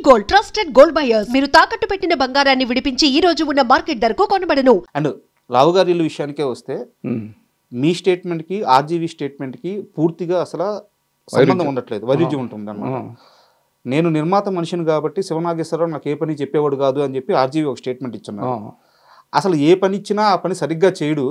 Gold trusted gold buyers. మీరు తాకట్టు పెట్టిన బంగారాన్ని విడిపించి ఈ రోజు ఉన్న మార్కెట్ ధరకు కొనబడను. అండ్ రావు గారి ఇల్లు విషయానికే వస్తే మీ స్టేట్మెంట్ కి ఆర్జీవీ స్టేట్మెంట్ కి పూర్తిగా అసలు సంబంధం ఉండట్లేదు, వైరుధ్యం ఉంటుంది అన్నమాట. నేను నిర్మాత మనిషిని కాబట్టి శివనాగేశ్వరరావు నాకు ఏ పని చెప్పేవాడు కాదు అని చెప్పి ఆర్జీవీ ఒక స్టేట్మెంట్ ఇచ్చున్నారు. అసలు ఏ పని ఇచ్చినా ఆ పని సరిగ్గా చేయడు,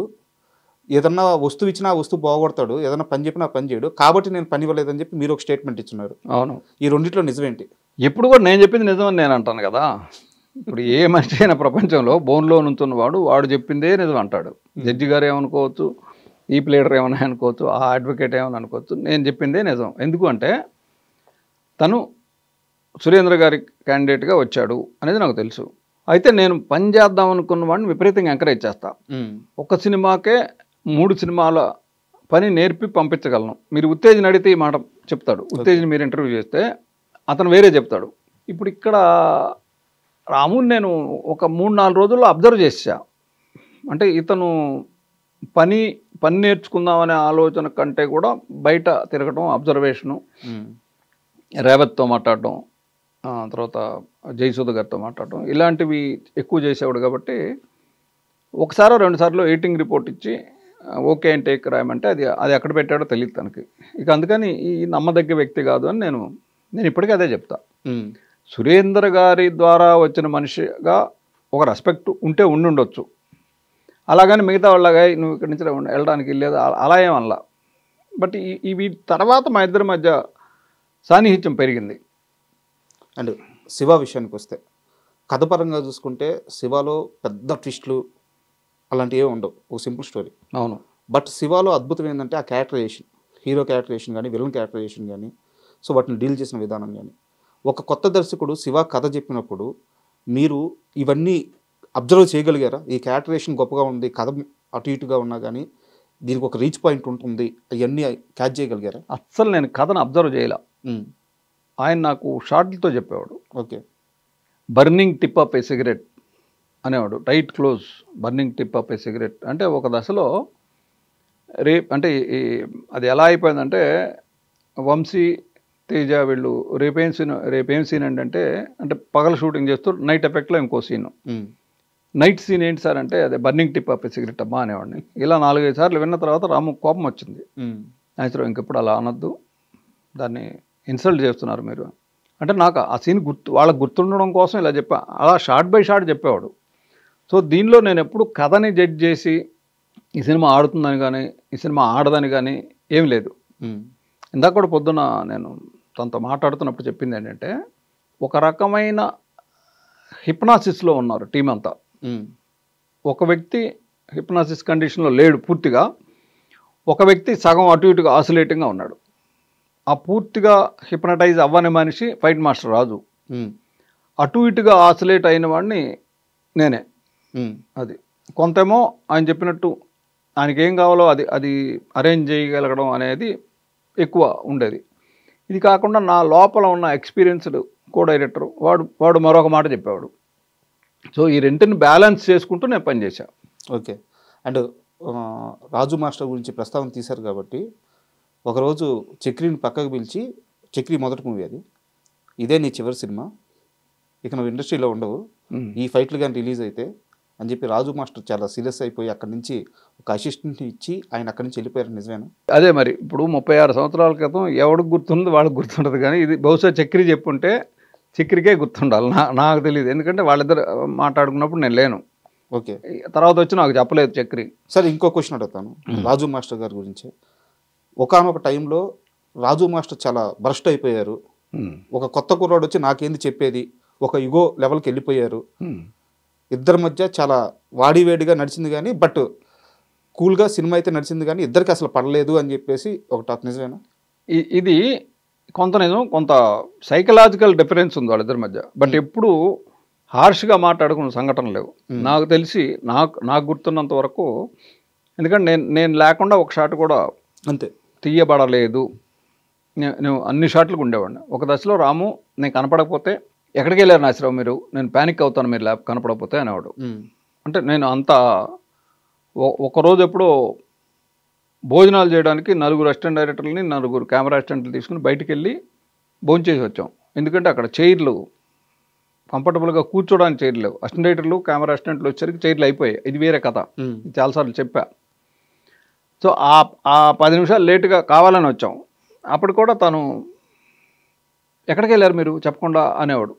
ఏదన్నా వస్తువు ఇచ్చినా ఆ వస్తువు పోగొడతాడు, ఏదన్నా పని చెప్పినా పని చేయడు, కాబట్టి నేను పని ఇవ్వలేదని చెప్పి మీరు ఒక స్టేట్మెంట్ ఇచ్చున్నారు. అవును, ఈ రెండిట్లో నిజమేంటి? ఇప్పుడు కూడా నేను చెప్పింది నిజమని నేను అంటాను కదా. ఇప్పుడు ఏ మనిషి అయినా ప్రపంచంలో బోన్లో నుంచున్నవాడు వాడు చెప్పిందే నిజం అంటాడు. జడ్జి గారు ఏమనుకోవచ్చు, ఈ ప్లేడర్ ఏమైనా అనుకోవచ్చు, ఆ అడ్వకేట్ ఏమైనా అనుకోవచ్చు, నేను చెప్పిందే నిజం. ఎందుకు అంటే తను సురేంద్ర గారి క్యాండిడేట్గా వచ్చాడు అనేది నాకు తెలుసు. అయితే నేను పని చేద్దాం అనుకున్న వాడిని విపరీతంగా ఎంకరేజ్ చేస్తా. ఒక సినిమాకే 3 సినిమాల పని నేర్పి పంపించగలను. మీరు ఉత్తేజన అడిగితే ఈ మాట చెప్తాడు, ఉత్తేజన మీరు ఇంటర్వ్యూ చేస్తే అతను వేరే చెప్తాడు. ఇప్పుడు ఇక్కడ రాముని నేను ఒక 3-4 రోజుల్లో అబ్జర్వ్ చేసా. అంటే ఇతను పని నేర్చుకుందామనే ఆలోచన కంటే కూడా బయట తిరగటం, అబ్జర్వేషను, రేవత్తో మాట్లాడటం, తర్వాత జయసూద గారితో మాట్లాడటం, ఇలాంటివి ఎక్కువ చేసేవాడు. కాబట్టి ఒకసారో 2 సార్లు ఎడిటింగ్ రిపోర్ట్ ఇచ్చి ఓకే అని టేక్ రాయమంటే అది ఎక్కడ పెట్టాడో తెలియదు తనకి. ఇక అందుకని ఈ నమ్మదగ్గ వ్యక్తి కాదు అని నేను ఇప్పటికీ అదే చెప్తా. సురేంద్ర గారి ద్వారా వచ్చిన మనిషిగా ఒక రెస్పెక్ట్ ఉంటే ఉండుండొచ్చు, అలాగని మిగతా వాళ్ళగా నువ్వు ఇక్కడి నుంచి వెళ్ళడానికి లేదు అలా ఏమల్లా. బట్ ఇవి తర్వాత మా ఇద్దరి మధ్య సాన్నిహిత్యం పెరిగింది. అండ్ శివ విషయానికి వస్తే కథపరంగా చూసుకుంటే శివలో పెద్ద ట్విస్టులు అలాంటివి ఏమి ఉండవు, ఒక సింపుల్ స్టోరీ. అవును, బట్ శివలో అద్భుతం ఏంటంటే ఆ క్యారెక్టరైజేషన్, హీరో క్యారెక్టరైజేషన్ కానీ విలన్ క్యారెక్టరైజేషన్ కానీ, సో వాటిని డీల్ చేసిన విధానం కానీ. ఒక కొత్త దర్శకుడు శివ కథ చెప్పినప్పుడు మీరు ఇవన్నీ అబ్జర్వ్ చేయగలిగారా? ఈ క్యారెక్టరైజేషన్ గొప్పగా ఉంది, కథ అటు ఇటుగా ఉన్నా కానీ దీనికి ఒక రీచ్ పాయింట్ ఉంటుంది, అవన్నీ క్యాచ్ చేయగలిగారా? అస్సలు నేను కథను అబ్జర్వ్ చేయలే. ఆయన నాకు షార్ట్లతో చెప్పేవాడు. Okay, burning tip of a cigarette అనేవాడు, tight close burning tip of a cigarette. అంటే ఒక దశలో అంటే అది ఎలా అయిపోయిందంటే వంశీ తేజ వీళ్ళు రేపేం సీన్ అంటే పగల షూటింగ్ చేస్తూ నైట్ ఎఫెక్ట్లో ఇంకో సీను. నైట్ సీన్ ఏంటి సార్ అంటే అదే burning tip of a cigarette అమ్మా అనేవాడిని. ఇలా 4-5 సార్లు విన్న తర్వాత రాము కోపం వచ్చింది. ఆయన ఇంకెప్పుడు అలా అనొద్దు, దాన్ని ఇన్సల్ట్ చేస్తున్నారు మీరు అంటే. నాకు ఆ సీన్ వాళ్ళకి గుర్తుండడం కోసం ఇలా చెప్పా, అలా షార్ట్ బై షార్ట్ చెప్పేవాడు. సో దీనిలో నేను ఎప్పుడు కథని జడ్జ్ చేసి ఈ సినిమా ఆడుతుందని కానీ ఈ సినిమా ఆడదని కానీ ఏమి లేదు. ఇందాక కూడా పొద్దున నేను తనతో మాట్లాడుతున్నప్పుడు చెప్పింది ఏంటంటే ఒక రకమైన హిప్నాసిస్లో ఉన్నారు టీం అంతా. ఒక వ్యక్తి హిప్నాసిస్ కండిషన్లో లేడు పూర్తిగా, ఒక వ్యక్తి సగం అటు ఇటుగా ఆసిలేటింగ్గా ఉన్నాడు. ఆ పూర్తిగా హిప్నటైజ్ అవ్వని మనిషి ఫైట్ మాస్టర్ రాజు, అటు ఇటుగా ఆసిలేట్ అయిన వాడిని నేనే. అది కొంతేమో ఆయన చెప్పినట్టు ఆయనకి ఏం కావాలో అది అరేంజ్ చేయగలగడం అనేది ఎక్కువ ఉండేది. ఇది కాకుండా నా లోపల ఉన్న ఎక్స్పీరియన్స్డ్ కో డైరెక్టర్ వాడు మరొక మాట చెప్పేవాడు. సో ఈ రెంటిని బ్యాలెన్స్ చేసుకుంటూ నేను పనిచేశాను. ఓకే, అండ్ రాజు మాస్టర్ గురించి ప్రస్తావన తీశారు కాబట్టి ఒకరోజు చక్రిని పక్కకు పిలిచి, చక్రి మొదటి మూవీ అది, ఇదే నీ చివరి సినిమా, ఇక నువ్వు ఇండస్ట్రీలో ఉండవు, ఈ ఫైట్లు కానీ రిలీజ్ అయితే అని చెప్పి రాజు మాస్టర్ చాలా సీరియస్ అయిపోయి అక్కడి నుంచి ఒక అసిస్టెంట్ ఇచ్చి ఆయన అక్కడి నుంచి వెళ్ళిపోయారు. నిజమేనా? అదే మరి ఇప్పుడు 36 సంవత్సరాల క్రితం ఎవడికి గుర్తుంది వాళ్ళకి గుర్తుండదు, కానీ ఇది బహుశా చక్రి చెప్పుంటే చక్రికే గుర్తుండాలి, నాకు తెలియదు. ఎందుకంటే వాళ్ళిద్దరు మాట్లాడుకున్నప్పుడు నేను లేను. ఓకే, తర్వాత వచ్చి నాకు చెప్పలేదు చక్రి. సరే, ఇంకో క్వశ్చన్ అడుగుతాను రాజు మాస్టర్ గారి గురించి. ఒకానొక టైంలో రాజు మాస్టర్ చాలా బరస్ట్ అయిపోయారు. ఒక కొత్త కుర్రాడు వచ్చి నాకేంది చెప్పేది, ఒక ఇగో లెవెల్కి వెళ్ళిపోయారు. ఇద్దరి మధ్య చాలా వాడివేడిగా నడిచింది కానీ బట్ కూల్గా సినిమా అయితే నడిచింది, కానీ ఇద్దరికి అసలు పడలేదు అని చెప్పేసి ఒక టాక్. నిజమేనా? ఇది కొంత నిజం, కొంత సైకలాజికల్ డిఫరెన్స్ ఉంది వాళ్ళిద్దరి మధ్య. బట్ ఎప్పుడు హార్ష్గా మాట్లాడుకున్న సంఘటనలు లేవు నాకు తెలిసి. నాకు గుర్తున్నంత వరకు, ఎందుకంటే నేను లేకుండా ఒక షాట్ కూడా అంతే తీయబడలేదు. నేను అన్ని షాట్లకు ఉండేవాడిని. ఒక దశలో రాము నేను కనపడకపోతే ఎక్కడికి వెళ్ళారు నాసిరావు మీరు, నేను ప్యానిక్ అవుతాను మీరు కనపడకపోతే అనేవాడు. అంటే నేను అంత ఒకరోజు ఎప్పుడో భోజనాలు చేయడానికి 4 అసిస్టెంట్ డైరెక్టర్లని 4 కెమెరా అసిస్టెంట్లు తీసుకుని బయటికి వెళ్ళి భోంచేసి వచ్చాం. ఎందుకంటే అక్కడ చైర్లు కంఫర్టబుల్గా కూర్చోడానికి చైర్లు లేవు. అసిస్టెంట్ డైరెక్టర్లు కెమెరా అసిస్టెంట్లు వచ్చేసరికి చైర్లు అయిపోయాయి. ఇది వేరే కథ, ఇది చాలాసార్లు చెప్పా. సో ఆ 10 నిమిషాలు లేటుగా కావాలని వచ్చాం. అప్పుడు కూడా తను ఎక్కడికి వెళ్ళారు మీరు చెప్పకుండా అనేవాడు.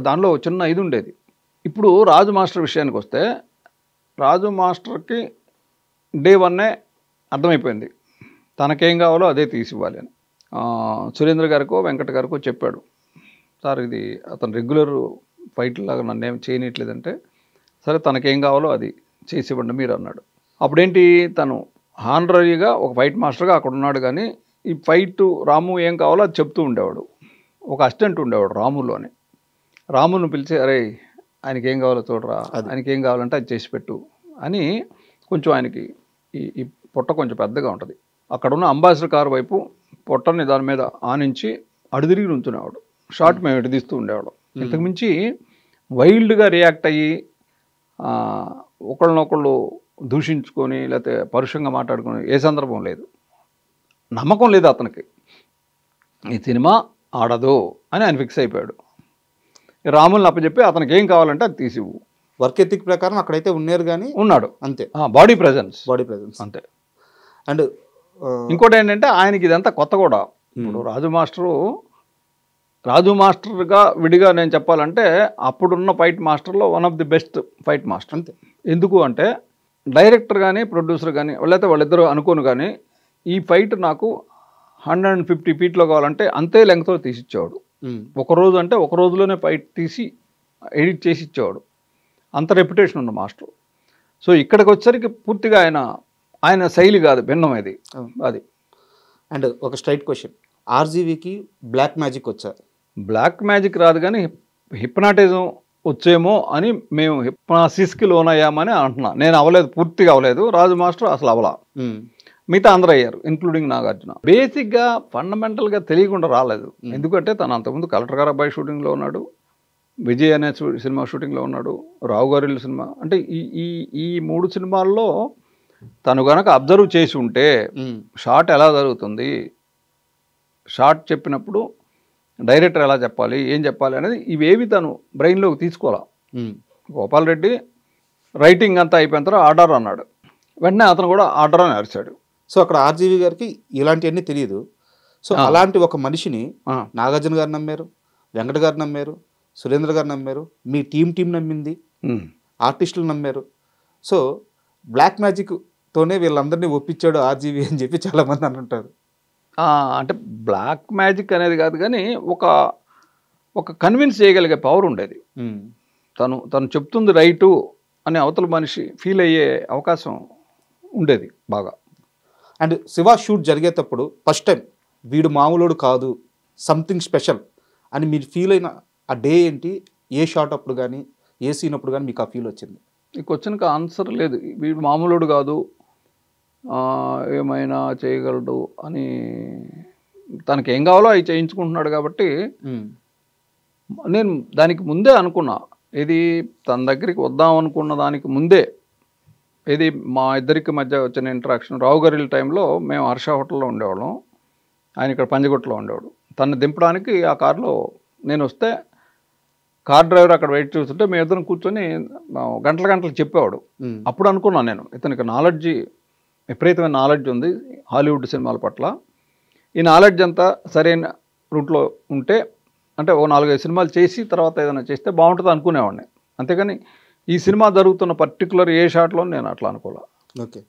దానిలో చిన్న ఇది ఉండేది. ఇప్పుడు రాజు మాస్టర్ విషయానికి వస్తే, రాజు మాస్టర్కి డే 1 అర్థమైపోయింది తనకేం కావాలో అదే తీసివ్వాలి అని. సురేంద్ర గారికో వెంకట గారికో చెప్పాడు, సార్ ఇది అతను రెగ్యులర్ ఫైట్ లాగా నన్ను ఏం చేయనట్లేదంటే, సరే తనకేం కావాలో అది చేసివ్వండి మీరు అన్నాడు. అప్పుడేంటి, తను హానరీగా ఒక ఫైట్ మాస్టర్గా అక్కడ ఉన్నాడు, కానీ ఈ ఫైట్ రాము ఏం కావాలో అది చెప్తూ ఉండేవాడు. ఒక అసిస్టెంట్ ఉండేవాడు రాములోని. రామును పిలిచి, అరే ఆయనకి ఏం కావాలో చూడరా, ఆయనకి ఏం కావాలంటే అది చేసి పెట్టు అని. కొంచెం ఆయనకి ఈ పొట్ట కొంచెం పెద్దగా ఉంటుంది. అక్కడున్న అంబాసిడర్ కారు వైపు పొట్టని దాని మీద ఆనించి అడుదిరిగి నుంచునేవాడు. షార్ట్ మేము ఎటు ఉండేవాడు. ఇంతకుమించి వైల్డ్గా రియాక్ట్ అయ్యి ఒకళ్ళనొకళ్ళు దూషించుకొని లేకపోతే పరుషంగా మాట్లాడుకొని ఏ సందర్భం లేదు. నమ్మకం లేదు అతనికి, ఈ సినిమా ఆడదు అని ఆయన ఫిక్స్ అయిపోయాడు. రాముల్ని అప్పచెప్పి అతనికి ఏం కావాలంటే అది తీసివు. వర్క్ ఎథిక్ ప్రకారం అక్కడైతే ఉన్నారు, కానీ ఉన్నాడు అంతే. బాడీ ప్రెజెన్స్ అంతే. అండ్ ఇంకోటి ఏంటంటే ఆయనకి ఇదంతా కొత్త కూడా. ఇప్పుడు రాజు మాస్టర్గా విడిగా నేను చెప్పాలంటే అప్పుడున్న ఫైట్ మాస్టర్లో one of the best fight master. అంతే. ఎందుకు అంటే డైరెక్టర్ కానీ ప్రొడ్యూసర్ కానీ లేకపోతే వాళ్ళిద్దరూ అనుకోను, కానీ ఈ ఫైట్ నాకు 150 ఫీట్లో కావాలంటే అంతే లెంగ్త్లో తీసిచ్చేవాడు. ఒకరోజు అంటే ఒక రోజులోనే ఫైట్ తీసి ఎడిట్ చేసి ఇచ్చేవాడు. అంత రెప్యుటేషన్ ఉన్న మాస్టర్. సో ఇక్కడికి వచ్చేసరికి పూర్తిగా ఆయన శైలి కాదు, భిన్నం అది. అండ్ ఒక స్ట్రైట్ క్వశ్చన్, ఆర్జీవీకి బ్లాక్ మ్యాజిక్ వచ్చా? బ్లాక్ మ్యాజిక్ రాదు, కానీ హిప్నాటిజం వచ్చేమో అని మేము హిప్నాసిస్కి లోనయ్యామని అంటున్నా. నేను అవ్వలేదు, పూర్తిగా అవ్వలేదు. రాజు మాస్టర్ అసలు అవ్వలా, మిగతా అందరూ అయ్యారు, ఇంక్లూడింగ్ నాగార్జున. బేసిక్గా ఫండమెంటల్గా తెలియకుండా రాలేదు. ఎందుకంటే తను అంతకుముందు కలెక్టర్ గారు అబ్బాయి షూటింగ్లో ఉన్నాడు, విజయ్ అనే సినిమా షూటింగ్లో ఉన్నాడు, రావు గారి సినిమా. అంటే ఈ 3 సినిమాల్లో తను కనుక అబ్జర్వ్ చేసి ఉంటే షాట్ ఎలా జరుగుతుంది, షాట్ చెప్పినప్పుడు డైరెక్టర్ ఎలా చెప్పాలి, ఏం చెప్పాలి అనేది ఇవేవి తను బ్రెయిన్లోకి తీసుకోవాలా. గోపాల్ రెడ్డి రైటింగ్ అంతా అయిపోయిన తర్వాత ఆర్డర్ అన్నాడు, వెంటనే అతను కూడా ఆర్డర్ అని అరిచాడు. సో అక్కడ ఆర్జీవీ గారికి ఇలాంటివన్నీ తెలియదు. సో అలాంటి ఒక మనిషిని నాగార్జున గారు నమ్మారు, వెంకట గారు నమ్మారు, సురేంద్ర గారు నమ్మారు, మీ టీం నమ్మింది, ఆర్టిస్టులు నమ్మారు. సో బ్లాక్ మ్యాజిక్తోనే వీళ్ళందరినీ ఒప్పించాడు ఆర్జీవీ అని చెప్పి చాలామంది అంటుంటారు. అంటే బ్లాక్ మ్యాజిక్ అనేది కాదు, కానీ ఒక కన్విన్స్ చేయగలిగే పవర్ ఉండేది. తను చెప్తుంది రైటు అనే అవతల మనిషి ఫీల్ అయ్యే అవకాశం ఉండేది బాగా. అండ్ శివ షూట్ జరిగేటప్పుడు ఫస్ట్ టైం వీడు మామూలుడు కాదు, సంథింగ్ స్పెషల్ అని మీరు ఫీల్ అయిన ఆ డే ఏంటి? ఏ షాట్ అప్పుడు కానీ ఏ సీన్ అప్పుడు కానీ మీకు ఆ ఫీల్ వచ్చింది? ఈ క్వశ్చన్కి ఆన్సర్ లేదు. వీడు మామూలుడు కాదు, ఏమైనా చేయగలడు అని తనకి ఏం కావాలో అవి చేయించుకుంటున్నాడు. కాబట్టి నేను దానికి ముందే అనుకున్నా, ఇది తన దగ్గరికి వద్దాం అనుకున్న దానికి ముందే. ఇది మా ఇద్దరికి మధ్య వచ్చిన ఇంటరాక్షన్. రావు గారి టైంలో మేము హర్ష హోటల్లో ఉండేవాళ్ళం, ఆయన ఇక్కడ పంజగుట్టలో ఉండేవాడు. తను దింపడానికి ఆ కారులో నేను వస్తే కార్ డ్రైవర్ అక్కడ వెయిట్ చూస్తుంటే మేము ఇద్దరం కూర్చొని గంటలు చెప్పేవాడు. అప్పుడు అనుకున్నాను నేను, ఇతనికి విపరీతమైన నాలెడ్జ్ ఉంది హాలీవుడ్ సినిమాల పట్ల. ఈ నాలెడ్జ్ అంతా సరైన రూట్లో ఉంటే, అంటే ఓ 4-5 సినిమాలు చేసి తర్వాత ఏదైనా చేస్తే బాగుంటుంది అనుకునేవాడిని. అంతేగాని ఈ సినిమా జరుగుతున్న పర్టికులర్ ఏ షాట్లో నేను అట్లా అనుకోలే. ఓకే.